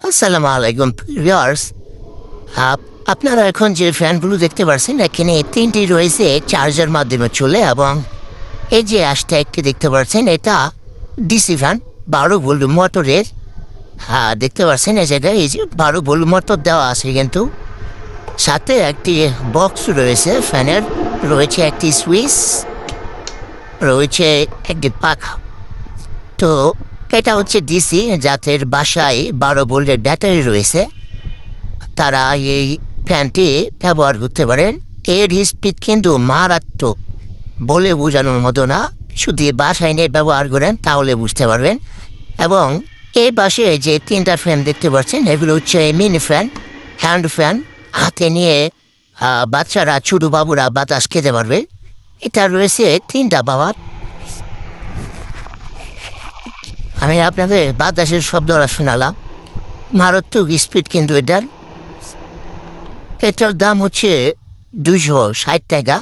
আসসালামু আলাইকুম ভিউয়ার্স। আপনারা এখন যে ফ্যানগুলো দেখতে পাচ্ছেন এখানে তিনটি রয়েছে চার্জার মাধ্যমে চলে, এবং এই যে আশটা একটি দেখতে পাচ্ছেন এটা ডিসি ফ্যান 12 ভোল্ট মোটরের। দেখতে পাচ্ছেন এই জায়গায় এই যে 12 ভোল্ট মোটর দেওয়া আছে, কিন্তু সাথে একটি বক্স রয়েছে ফ্যানের, রয়েছে একটি সুইচ, রয়েছে একটি পাখা। তো এটা হচ্ছে ডিসি, যাদের বাসায় 12 ভোল্টের ব্যাটারি রয়েছে তারা এই ফ্যানটি ব্যবহার করতে পারেন। এর স্পিড কিন্তু মারাত্মক, বলে বোঝানোর মতো না। শুধু বাসায় নিয়ে ব্যবহার করেন তাহলে বুঝতে পারবেন। এবং এই পাশে যে তিনটা ফ্যান দেখতে পাচ্ছেন এগুলো হচ্ছে মিনি ফ্যান, হ্যান্ড ফ্যান। হাতে নিয়ে বাচ্চারা, ছোটো বাবুরা বাতাস খেতে পারবে। এটা রয়েছে তিনটা পাওয়ার। আমি আপনাদের বাতাসের শব্দটা শোনালাম, মারাত্মক স্পিড কিন্তু এটার দাম হচ্ছে 260 টাকা।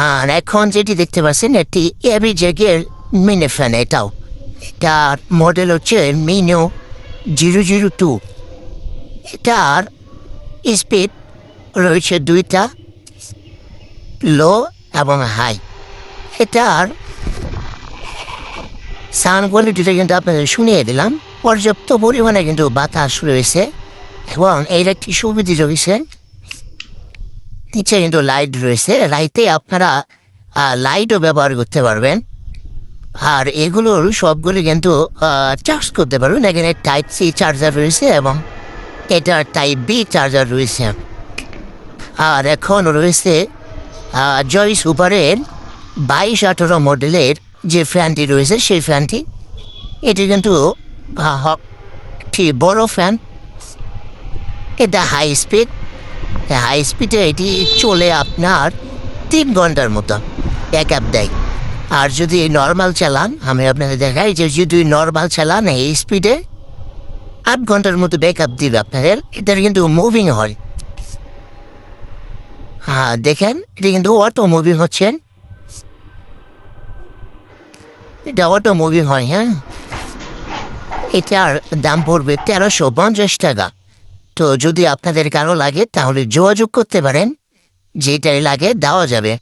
আর এখন যেটি দেখতে পাচ্ছেন এটি এবি জেগের মিনি ফ্যান। এটার মডেল হচ্ছে মিনো 002। এটার স্পিড রয়েছে দুইটা, লো এবং হাই। এটার সাউন্ড কোয়ালিটিটা কিন্তু আপনাদের শুনিয়ে দিলাম। পর্যাপ্ত পরিমাণে কিন্তু বাতাস রয়েছে, এবং এর একটি সুবিধা রয়েছে, নিচে কিন্তু লাইট রয়েছে। লাইটে আপনারা লাইটও ব্যবহার করতে পারবেন। আর এগুলোর সবগুলি কিন্তু চার্জ করতে পারবেন। এখানে টাইপ সি চার্জার রয়েছে এবং এটা টাইপ বি চার্জার রয়েছে। আর এখন রয়েছে জয় সুপারের 2218 মডেলের যে ফ্যানটি রয়েছে সেই ফ্যানটি। এটি কিন্তু ঠিক বড় ফ্যান। এটা হাই স্পিডে এটি চলে আপনার 3 ঘন্টার মতো ব্যাক আপ দেয়। আর যদি নর্মাল চালান, আমি আপনাদের দেখাই যে যদি নর্মাল চালান এই স্পিডে 8 ঘন্টার মতো ব্যাক আপ দিবে আপনাদের। এটার কিন্তু মুভিং হয়। দেখেন এটা কিন্তু অটো মুভিং হচ্ছে, এটা অটো মুভিং হয়। এটার দাম পড়বে 1350 টাকা। তো যদি আপনাদের কারো লাগে তাহলে যোগাযোগ করতে পারেন, যেটাই লাগে দেওয়া যাবে।